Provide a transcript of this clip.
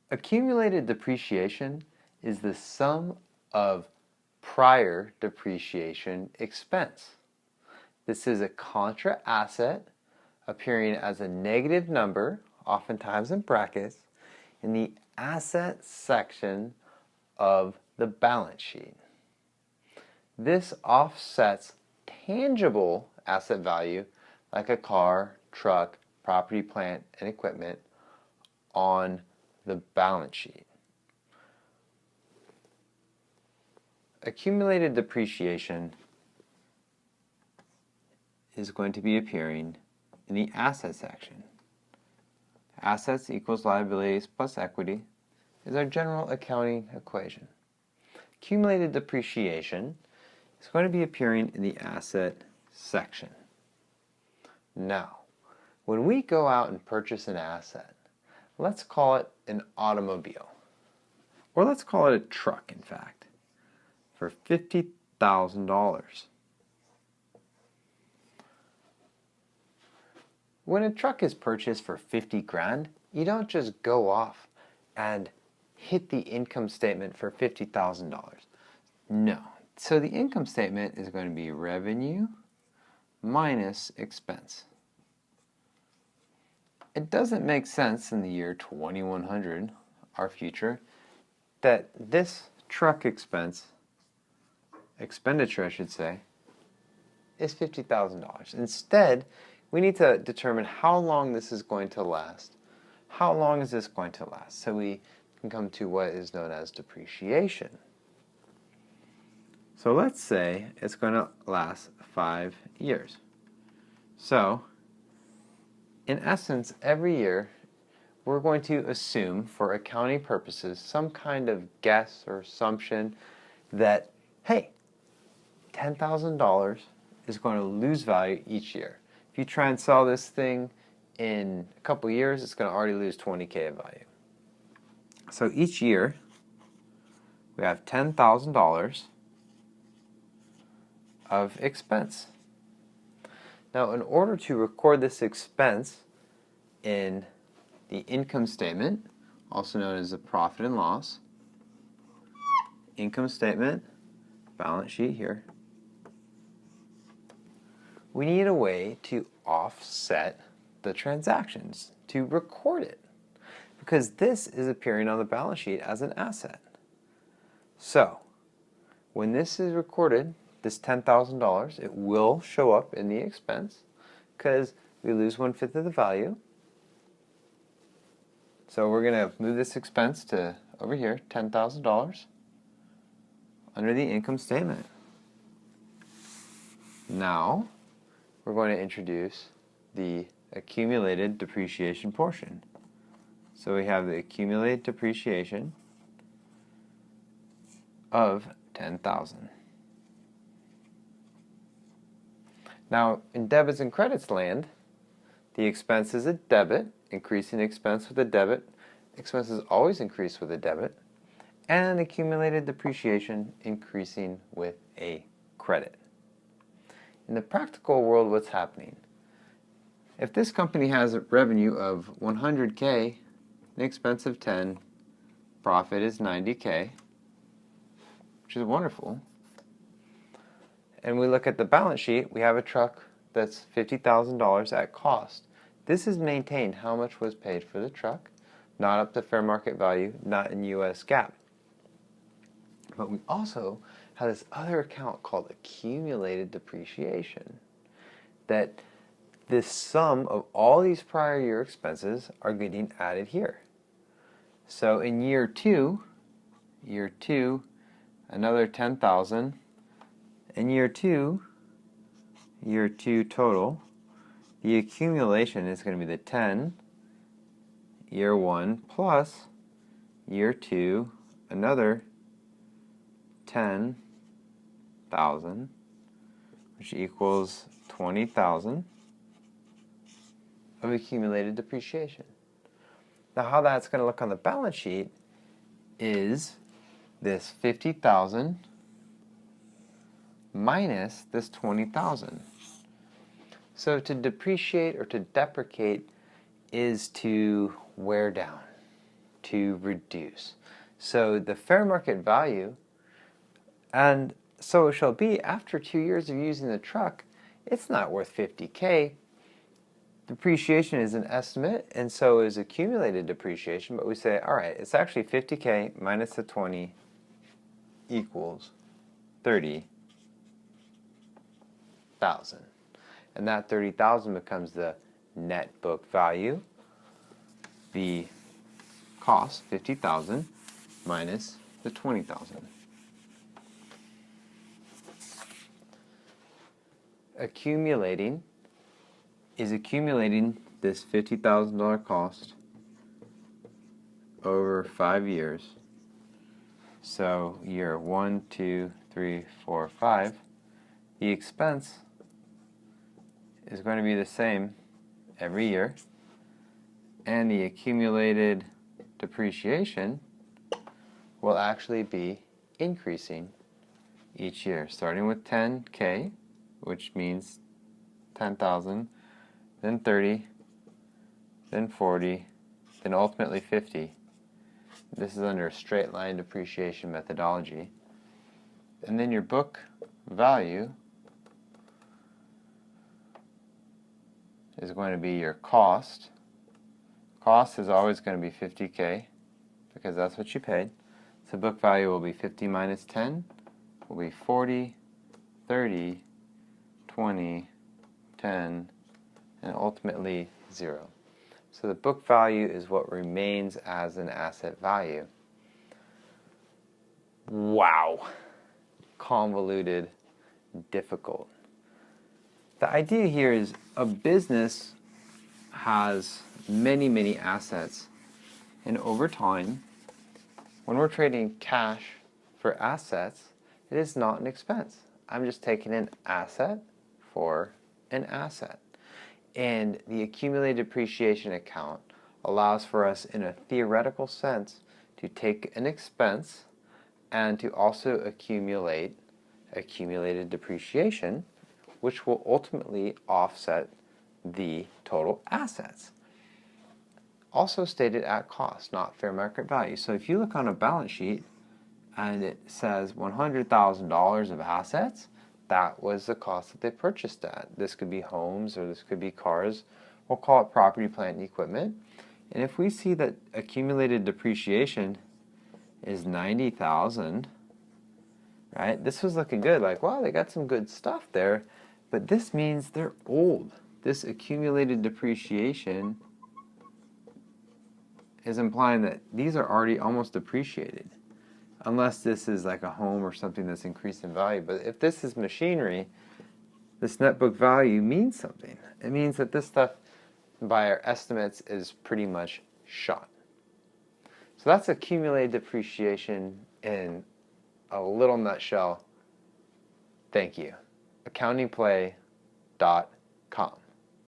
Accumulated depreciation is the sum of prior depreciation expense. This is a contra asset appearing as a negative number, oftentimes in brackets, in the asset section of the balance sheet. This offsets tangible asset value like a car, truck, property, plant, and equipment on the balance sheet. Accumulated depreciation is going to be appearing in the asset section. Assets equals liabilities plus equity is our general accounting equation. Accumulated depreciation is going to be appearing in the asset section. Now, when we go out and purchase an asset, let's call it an automobile, or let's call it a truck, in fact, for $50,000. When a truck is purchased for 50 grand, you don't just go off and hit the income statement for $50,000. No. So the income statement is going to be revenue minus expense. It doesn't make sense in the year 2100, our future, that this truck expenditure, I should say, is $50,000. Instead, we need to determine how long this is going to last. How long is this going to last? So we can come to what is known as depreciation. So let's say it's going to last 5 years. So, in essence, every year we're going to assume, for accounting purposes, some kind of guess or assumption that, hey, $10,000 is going to lose value each year. If you try and sell this thing in a couple years, it's going to already lose 20K of value. So each year, we have $10,000 of expense. Now, in order to record this expense in the income statement, also known as the profit and loss, income statement, balance sheet here, we need a way to offset the transactions, to record it, because this is appearing on the balance sheet as an asset. So, when this is recorded, this $10,000, it will show up in the expense because we lose 1/5 of the value. So we're going to move this expense to over here, $10,000, under the income statement. Now, we're going to introduce the accumulated depreciation portion. So we have the accumulated depreciation of $10,000. Now, in debits and credits land, the expense is a debit, increasing expense with a debit. Expenses always increase with a debit. And accumulated depreciation increasing with a credit. In the practical world, what's happening? If this company has a revenue of 100K, an expense of 10, profit is 90K, which is wonderful. And we look at the balance sheet, we have a truck that's $50,000 at cost. This is maintained how much was paid for the truck, not up to fair market value, not in US GAAP. But we also have this other account called accumulated depreciation, that this sum of all these prior year expenses are getting added here. So in year two, another 10,000. In year two total, the accumulation is going to be the 10, year one, plus year two, another 10,000, which equals 20,000 of accumulated depreciation. Now, how that's going to look on the balance sheet is this 50,000 minus this 20,000. So to depreciate or to deprecate is to wear down, to reduce. So the fair market value, and so it shall be after 2 years of using the truck, it's not worth $50K. Depreciation is an estimate, and so is accumulated depreciation, but we say, all right, it's actually $50K minus the 20 equals $30,000. And that $30,000 becomes the net book value. The cost, $50,000, minus the $20,000. Accumulating is accumulating this $50,000 cost over 5 years. So year 1, 2, 3, 4, 5, the expense is going to be the same every year, and the accumulated depreciation will actually be increasing each year, starting with 10K, which means 10,000, then 30, then 40, then ultimately 50. This is under a straight line depreciation methodology. And then your book value is going to be your cost. Cost is always going to be $50K because that's what you paid. So book value will be 50 minus 10 will be 40, 30, 20, 10, and ultimately 0. So the book value is what remains as an asset value. Wow. Convoluted, difficult. The idea here is a business has many, many assets, and over time, when we're trading cash for assets, it is not an expense. I'm just taking an asset for an asset. And the accumulated depreciation account allows for us, in a theoretical sense, to take an expense and to also accumulate accumulated depreciation, which will ultimately offset the total assets. Also stated at cost, not fair market value. So if you look on a balance sheet and it says $100,000 of assets, that was the cost that they purchased at. This could be homes or this could be cars. We'll call it property, plant, and equipment. And if we see that accumulated depreciation is $90,000, right? This was looking good, like, wow, they got some good stuff there, but this means they're old. This accumulated depreciation is implying that these are already almost depreciated, unless this is like a home or something that's increased in value. But if this is machinery, this net book value means something. It means that this stuff, by our estimates, is pretty much shot. So that's accumulated depreciation in a little nutshell. Thank you. accountingplay.com